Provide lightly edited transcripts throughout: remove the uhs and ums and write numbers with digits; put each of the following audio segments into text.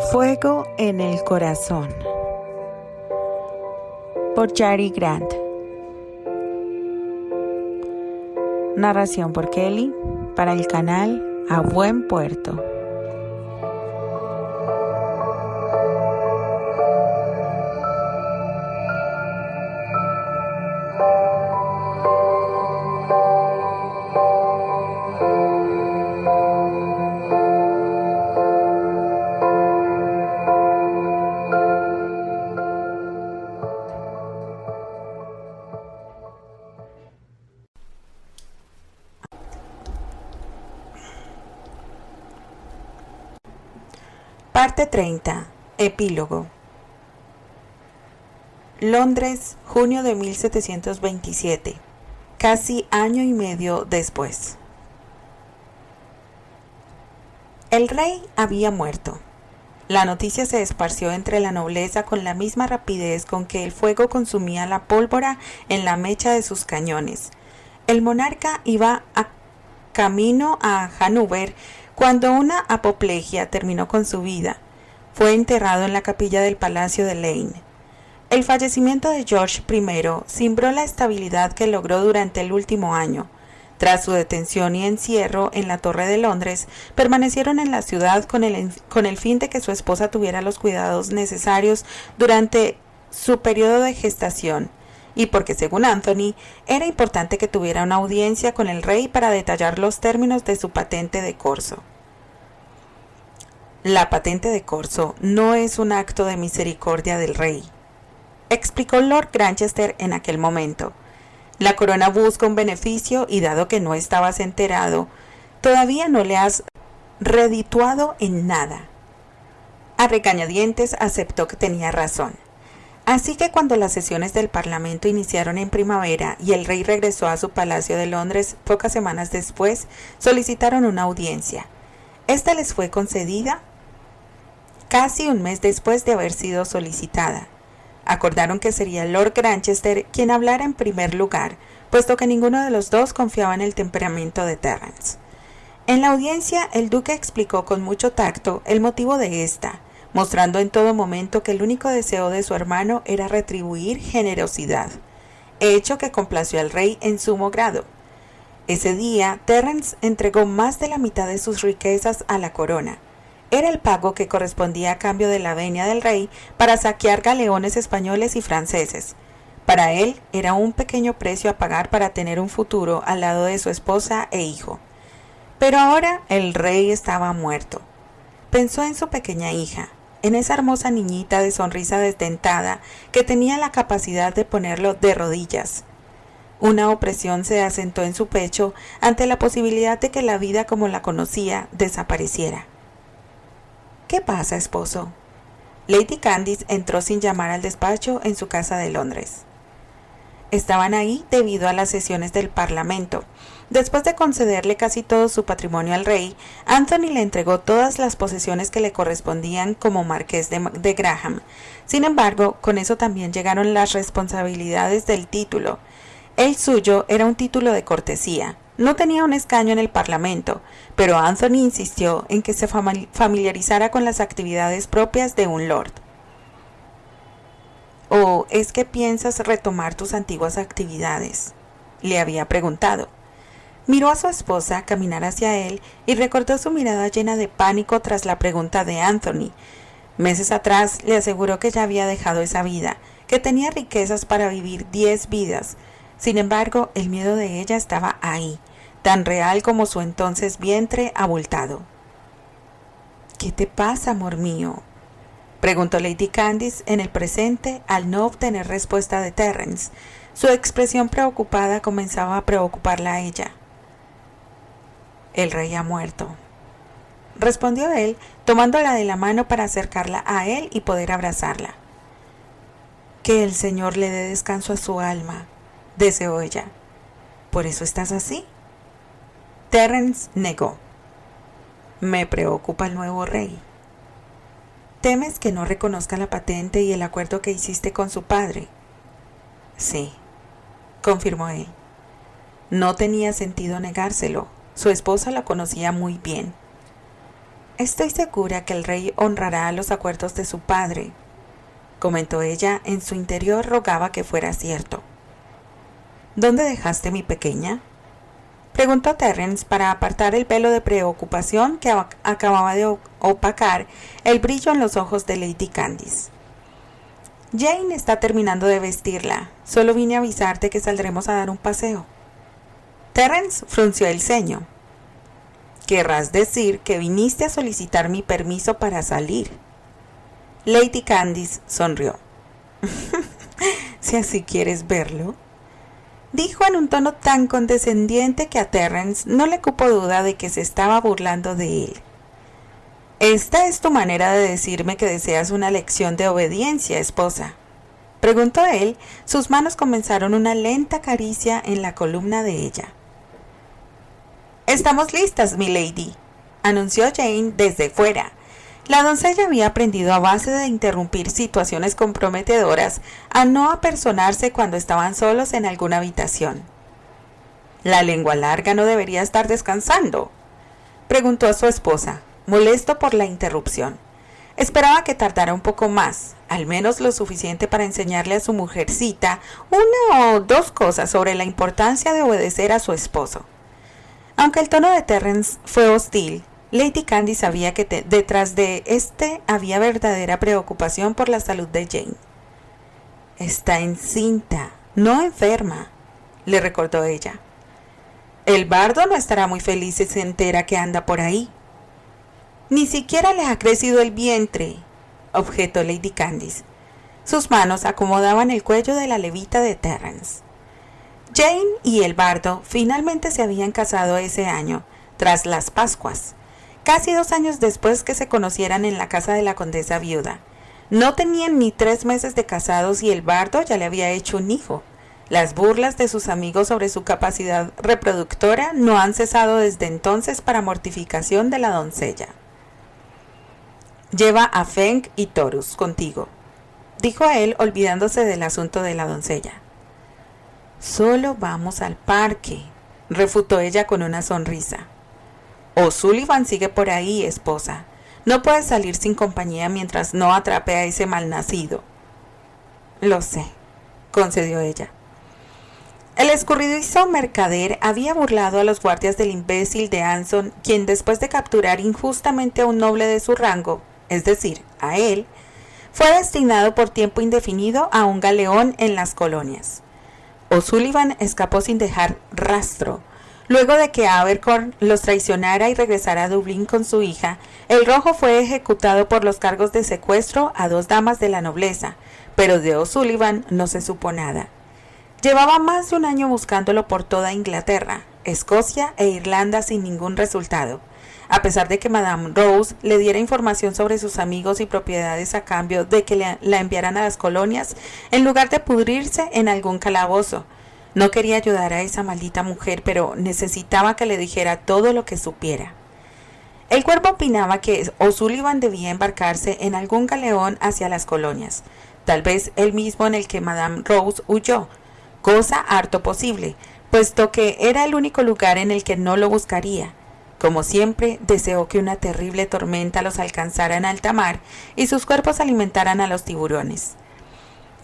Fuego en el corazón, por Cary Grant. Narración por Kelly, para el canal A Buen Puerto. Parte 30. Epílogo. Londres, junio de 1727. Casi año y medio después. El rey había muerto. La noticia se esparció entre la nobleza con la misma rapidez con que el fuego consumía la pólvora en la mecha de sus cañones. El monarca iba camino a Hannover cuando una apoplejía terminó con su vida. Fue enterrado en la capilla del Palacio de Lane. El fallecimiento de George I cimbró la estabilidad que logró durante el último año. Tras su detención y encierro en la Torre de Londres, permanecieron en la ciudad con el fin de que su esposa tuviera los cuidados necesarios durante su periodo de gestación, y porque, según Anthony, era importante que tuviera una audiencia con el rey para detallar los términos de su patente de corso. La patente de corso no es un acto de misericordia del rey, explicó Lord Granchester en aquel momento. La corona busca un beneficio y, dado que no estabas enterado, todavía no le has redituado en nada. A regañadientes aceptó que tenía razón. Así que cuando las sesiones del Parlamento iniciaron en primavera y el rey regresó a su palacio de Londres pocas semanas después, solicitaron una audiencia. Esta les fue concedida casi un mes después de haber sido solicitada. Acordaron que sería Lord Granchester quien hablara en primer lugar, puesto que ninguno de los dos confiaba en el temperamento de Terence. En la audiencia, el duque explicó con mucho tacto el motivo de esta, mostrando en todo momento que el único deseo de su hermano era retribuir generosidad, hecho que complació al rey en sumo grado. Ese día, Terence entregó más de la mitad de sus riquezas a la corona. Era el pago que correspondía a cambio de la venia del rey para saquear galeones españoles y franceses. Para él era un pequeño precio a pagar para tener un futuro al lado de su esposa e hijo. Pero ahora el rey estaba muerto. Pensó en su pequeña hija, en esa hermosa niñita de sonrisa desdentada que tenía la capacidad de ponerlo de rodillas. Una opresión se asentó en su pecho ante la posibilidad de que la vida como la conocía desapareciera. ¿Qué pasa, esposo? Lady Candice entró sin llamar al despacho en su casa de Londres. Estaban ahí debido a las sesiones del Parlamento. Después de concederle casi todo su patrimonio al rey, Anthony le entregó todas las posesiones que le correspondían como marqués de Graham. Sin embargo, con eso también llegaron las responsabilidades del título. El suyo era un título de cortesía. No tenía un escaño en el Parlamento, pero Anthony insistió en que se familiarizara con las actividades propias de un lord. ¿O es que piensas retomar tus antiguas actividades?, le había preguntado. Miró a su esposa caminar hacia él y recordó su mirada llena de pánico tras la pregunta de Anthony. Meses atrás le aseguró que ya había dejado esa vida, que tenía riquezas para vivir 10 vidas. Sin embargo, el miedo de ella estaba ahí, tan real como su entonces vientre abultado. ¿Qué te pasa, amor mío?, preguntó Lady Candice en el presente al no obtener respuesta de Terence. Su expresión preocupada comenzaba a preocuparla a ella. El rey ha muerto, respondió él, tomándola de la mano para acercarla a él y poder abrazarla. Que el Señor le dé descanso a su alma, deseó ella. ¿Por eso estás así? Terence negó. Me preocupa el nuevo rey. ¿Temes que no reconozca la patente y el acuerdo que hiciste con su padre? Sí, confirmó él. No tenía sentido negárselo. Su esposa la conocía muy bien. Estoy segura que el rey honrará los acuerdos de su padre, comentó ella. En su interior rogaba que fuera cierto. ¿Dónde dejaste mi pequeña?, preguntó Terence para apartar el velo de preocupación que acababa de opacar el brillo en los ojos de Lady Candice. Jane está terminando de vestirla. Solo vine a avisarte que saldremos a dar un paseo. Terence frunció el ceño. Querrás decir que viniste a solicitar mi permiso para salir. Lady Candice sonrió. Si así quieres verlo, dijo en un tono tan condescendiente que a Terence no le cupo duda de que se estaba burlando de él. ¿Esta es tu manera de decirme que deseas una lección de obediencia, esposa?, preguntó él. Sus manos comenzaron una lenta caricia en la columna de ella. Estamos listas, milady, anunció Jane desde fuera. La doncella había aprendido a base de interrumpir situaciones comprometedoras a no apersonarse cuando estaban solos en alguna habitación. ¿La lengua larga no debería estar descansando?, preguntó a su esposa, molesto por la interrupción. Esperaba que tardara un poco más, al menos lo suficiente para enseñarle a su mujercita una o dos cosas sobre la importancia de obedecer a su esposo. Aunque el tono de Terence fue hostil, Lady Candice sabía que detrás de este había verdadera preocupación por la salud de Jane. Está encinta, no enferma, le recordó ella. El bardo no estará muy feliz si se entera que anda por ahí. Ni siquiera le ha crecido el vientre, objetó Lady Candice. Sus manos acomodaban el cuello de la levita de Terence. Jane y el bardo finalmente se habían casado ese año, tras las Pascuas, casi 2 años después que se conocieran en la casa de la condesa viuda. No tenían ni 3 meses de casados y el bardo ya le había hecho un hijo. Las burlas de sus amigos sobre su capacidad reproductora no han cesado desde entonces para mortificación de la doncella. Lleva a Feng y Torus contigo, dijo él, olvidándose del asunto de la doncella. Solo vamos al parque, refutó ella con una sonrisa. O'Sullivan sigue por ahí, esposa. No puedes salir sin compañía mientras no atrape a ese malnacido. Lo sé, concedió ella. El escurridizo mercader había burlado a los guardias del imbécil de Anson, quien después de capturar injustamente a un noble de su rango, es decir, a él, fue destinado por tiempo indefinido a un galeón en las colonias. O'Sullivan escapó sin dejar rastro. Luego de que Abercorn los traicionara y regresara a Dublín con su hija, el Rojo fue ejecutado por los cargos de secuestro a 2 damas de la nobleza, pero de O'Sullivan no se supo nada. Llevaba más de un año buscándolo por toda Inglaterra, Escocia e Irlanda sin ningún resultado, a pesar de que Madame Rose le diera información sobre sus amigos y propiedades a cambio de que la enviaran a las colonias en lugar de pudrirse en algún calabozo. No quería ayudar a esa maldita mujer, pero necesitaba que le dijera todo lo que supiera. El cuerpo opinaba que O'Sullivan debía embarcarse en algún galeón hacia las colonias, tal vez el mismo en el que Madame Rose huyó, cosa harto posible, puesto que era el único lugar en el que no lo buscaría. Como siempre, deseó que una terrible tormenta los alcanzara en alta mar y sus cuerpos alimentaran a los tiburones.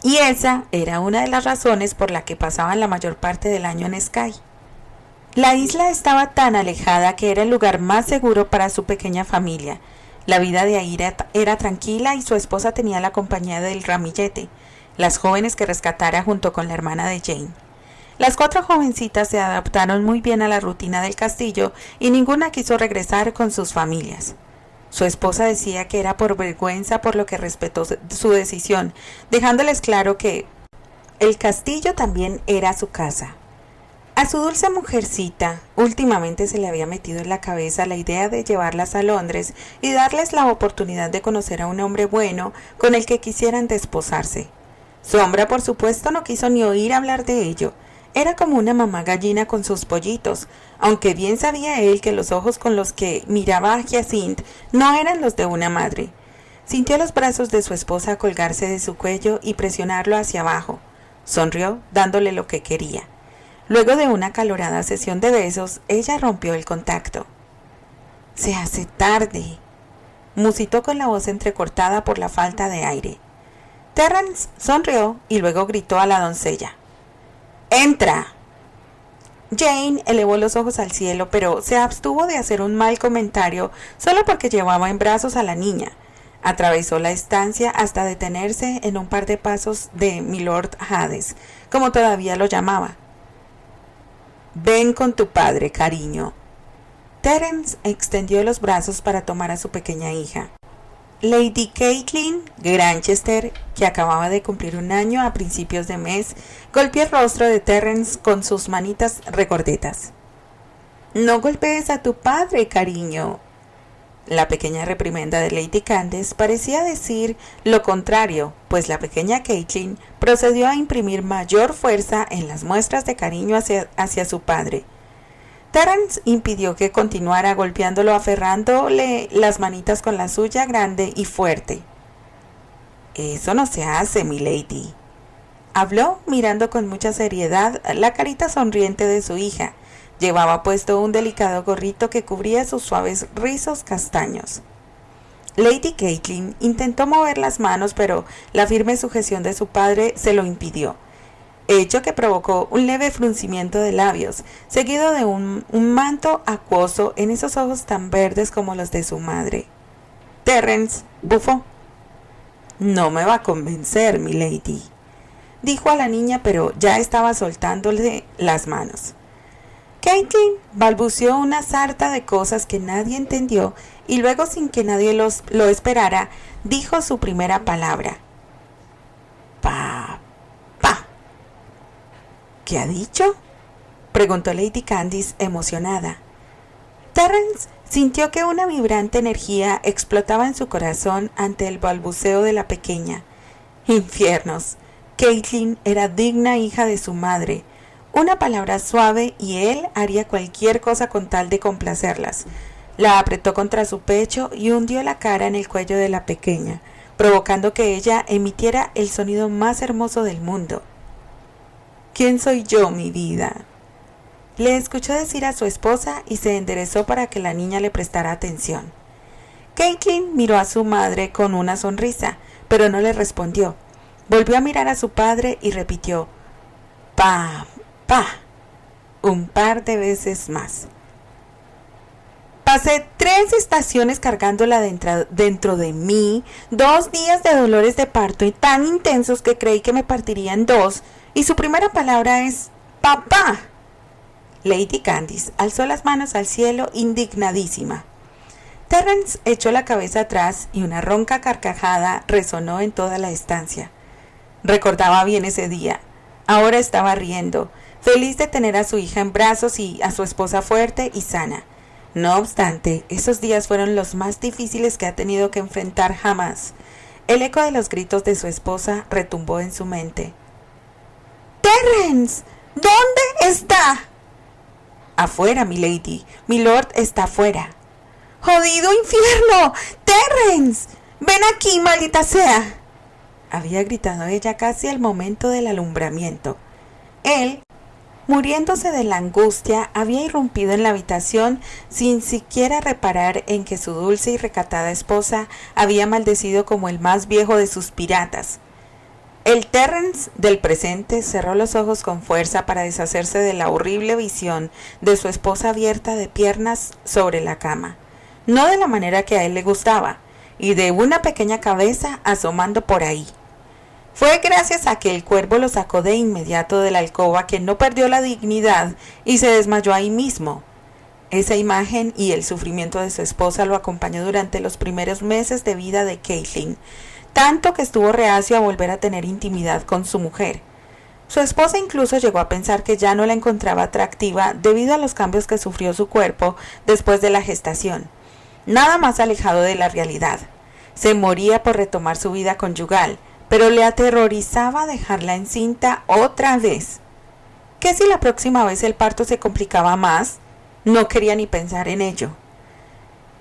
Y esa era una de las razones por la que pasaban la mayor parte del año en Skye. La isla estaba tan alejada que era el lugar más seguro para su pequeña familia. La vida de ahí era tranquila y su esposa tenía la compañía del ramillete, las jóvenes que rescatara junto con la hermana de Jane. Las 4 jovencitas se adaptaron muy bien a la rutina del castillo y ninguna quiso regresar con sus familias. Su esposa decía que era por vergüenza, por lo que respetó su decisión, dejándoles claro que el castillo también era su casa. A su dulce mujercita últimamente se le había metido en la cabeza la idea de llevarlas a Londres y darles la oportunidad de conocer a un hombre bueno con el que quisieran desposarse. Sombra, por supuesto, no quiso ni oír hablar de ello. Era como una mamá gallina con sus pollitos, aunque bien sabía él que los ojos con los que miraba a Hyacinth no eran los de una madre. Sintió los brazos de su esposa colgarse de su cuello y presionarlo hacia abajo. Sonrió, dándole lo que quería. Luego de una acalorada sesión de besos, ella rompió el contacto. «Se hace tarde», musitó con la voz entrecortada por la falta de aire. Terrence sonrió y luego gritó a la doncella: ¡Entra! Jane elevó los ojos al cielo, pero se abstuvo de hacer un mal comentario solo porque llevaba en brazos a la niña. Atravesó la estancia hasta detenerse en un par de pasos de Milord Hades, como todavía lo llamaba. «Ven con tu padre, cariño». Terence extendió los brazos para tomar a su pequeña hija. Lady Caitlin Granchester, que acababa de cumplir 1 año a principios de mes, golpeó el rostro de Terence con sus manitas regordetas. «No golpees a tu padre, cariño». La pequeña reprimenda de Lady Candace parecía decir lo contrario, pues la pequeña Caitlin procedió a imprimir mayor fuerza en las muestras de cariño hacia su padre. Terence impidió que continuara golpeándolo, aferrándole las manitas con la suya grande y fuerte. «Eso no se hace, milady», habló mirando con mucha seriedad la carita sonriente de su hija. Llevaba puesto un delicado gorrito que cubría sus suaves rizos castaños. Lady Caitlin intentó mover las manos, pero la firme sujeción de su padre se lo impidió, hecho que provocó un leve fruncimiento de labios, seguido de un manto acuoso en esos ojos tan verdes como los de su madre. Terence bufó. «No me va a convencer, milady», dijo a la niña, pero ya estaba soltándole las manos. Caitlin balbuceó una sarta de cosas que nadie entendió y luego, sin que nadie lo esperara, dijo su primera palabra. «Papá». «¿Qué ha dicho?», preguntó Lady Candace emocionada. Terence sintió que una vibrante energía explotaba en su corazón ante el balbuceo de la pequeña. Infiernos. Caitlin era digna hija de su madre. Una palabra suave y él haría cualquier cosa con tal de complacerlas. La apretó contra su pecho y hundió la cara en el cuello de la pequeña, provocando que ella emitiera el sonido más hermoso del mundo. «¿Quién soy yo, mi vida?», le escuchó decir a su esposa y se enderezó para que la niña le prestara atención. Caitlin miró a su madre con una sonrisa, pero no le respondió. Volvió a mirar a su padre y repitió: «Pa, pa», un par de veces más. «Pasé 3 estaciones cargándola dentro de mí, 2 días de dolores de parto y tan intensos que creí que me partiría en 2, y su primera palabra es papá». Lady Candace alzó las manos al cielo indignadísima. Terence echó la cabeza atrás y una ronca carcajada resonó en toda la estancia. Recordaba bien ese día. Ahora estaba riendo, feliz de tener a su hija en brazos y a su esposa fuerte y sana. No obstante, esos días fueron los más difíciles que ha tenido que enfrentar jamás. El eco de los gritos de su esposa retumbó en su mente. «¡Terence! ¿Dónde está?» «Afuera, milady. Milord está afuera». «¡Jodido infierno! ¡Terence! ¡Ven aquí, maldita sea!», había gritado ella casi al momento del alumbramiento. Él, muriéndose de la angustia, había irrumpido en la habitación sin siquiera reparar en que su dulce y recatada esposa había maldecido como el más viejo de sus piratas. El Terence del presente cerró los ojos con fuerza para deshacerse de la horrible visión de su esposa abierta de piernas sobre la cama, no de la manera que a él le gustaba, y de una pequeña cabeza asomando por ahí. Fue gracias a que el cuervo lo sacó de inmediato de la alcoba que no perdió la dignidad y se desmayó ahí mismo. Esa imagen y el sufrimiento de su esposa lo acompañó durante los primeros meses de vida de Caitlin, tanto que estuvo reacio a volver a tener intimidad con su mujer. Su esposa incluso llegó a pensar que ya no la encontraba atractiva debido a los cambios que sufrió su cuerpo después de la gestación. Nada más alejado de la realidad. Se moría por retomar su vida conyugal, pero le aterrorizaba dejarla encinta otra vez. ¿Qué si la próxima vez el parto se complicaba más? No quería ni pensar en ello.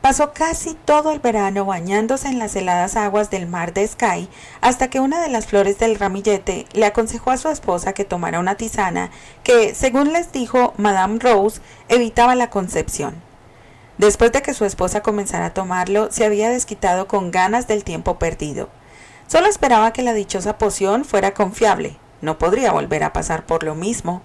Pasó casi todo el verano bañándose en las heladas aguas del mar de Skye, hasta que una de las flores del ramillete le aconsejó a su esposa que tomara una tisana que, según les dijo Madame Rose, evitaba la concepción. Después de que su esposa comenzara a tomarlo, se había desquitado con ganas del tiempo perdido. Solo esperaba que la dichosa poción fuera confiable. No podría volver a pasar por lo mismo.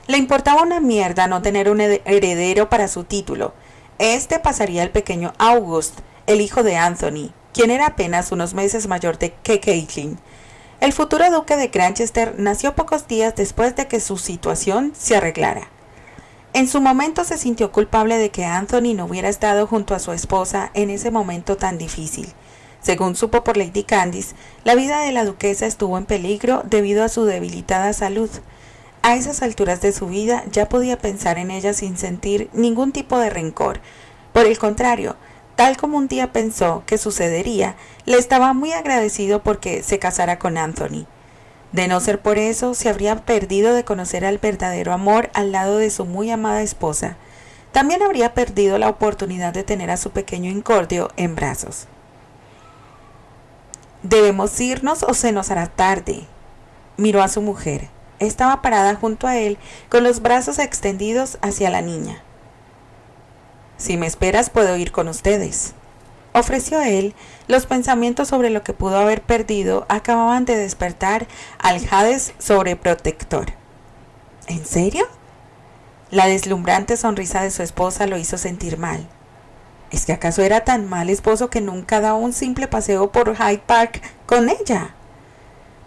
Le importaba una mierda no tener un heredero para su título. Este pasaría al pequeño August, el hijo de Anthony, quien era apenas unos meses mayor que Caitlin. El futuro duque de Granchester nació pocos días después de que su situación se arreglara. En su momento se sintió culpable de que Anthony no hubiera estado junto a su esposa en ese momento tan difícil. Según supo por Lady Candice, la vida de la duquesa estuvo en peligro debido a su debilitada salud. A esas alturas de su vida ya podía pensar en ella sin sentir ningún tipo de rencor. Por el contrario, tal como un día pensó que sucedería, le estaba muy agradecido porque se casara con Anthony. De no ser por eso, se habría perdido de conocer al verdadero amor al lado de su muy amada esposa. También habría perdido la oportunidad de tener a su pequeño incordio en brazos. «¿Debemos irnos o se nos hará tarde?», miró a su mujer. Estaba parada junto a él, con los brazos extendidos hacia la niña. «Si me esperas, puedo ir con ustedes», ofreció él. Los pensamientos sobre lo que pudo haber perdido acababan de despertar al Hades sobreprotector. ¿En serio? La deslumbrante sonrisa de su esposa lo hizo sentir mal. ¿Es que acaso era tan mal esposo que nunca daba un simple paseo por Hyde Park con ella?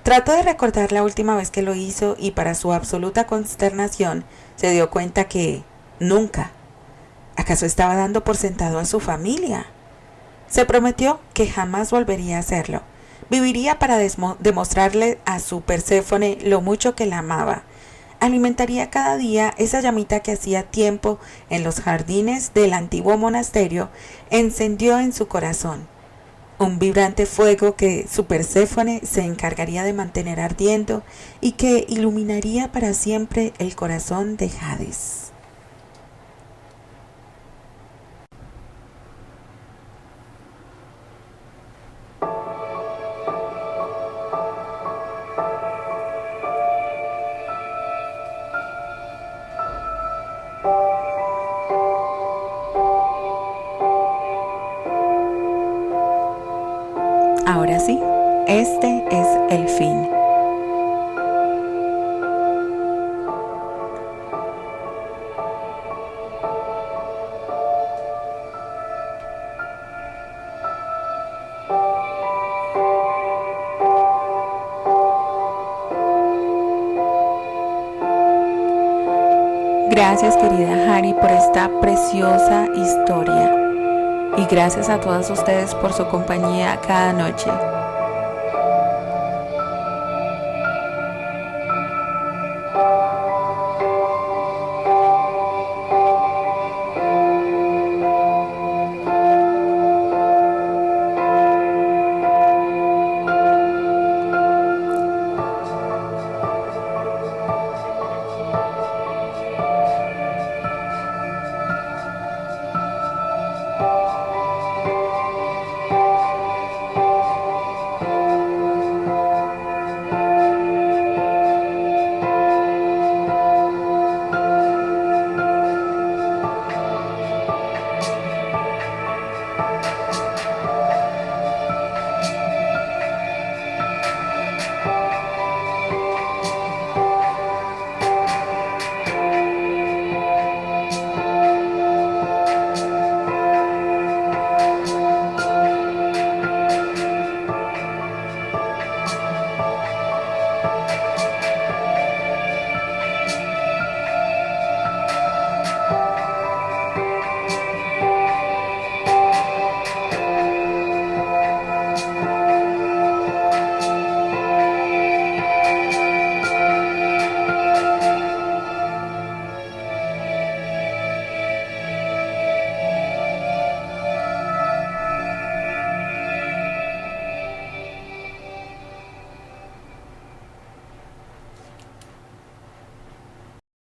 Trató de recordar la última vez que lo hizo y para su absoluta consternación se dio cuenta que nunca. ¿Acaso estaba dando por sentado a su familia? Se prometió que jamás volvería a hacerlo. Viviría para demostrarle a su Perséfone lo mucho que la amaba. Alimentaría cada día esa llamita que hacía tiempo en los jardines del antiguo monasterio encendió en su corazón. Un vibrante fuego que su Perséfone se encargaría de mantener ardiendo y que iluminaría para siempre el corazón de Hades. Ahora sí, este es el fin. Gracias, querida Harry, por esta preciosa historia. Y gracias a todas ustedes por su compañía cada noche.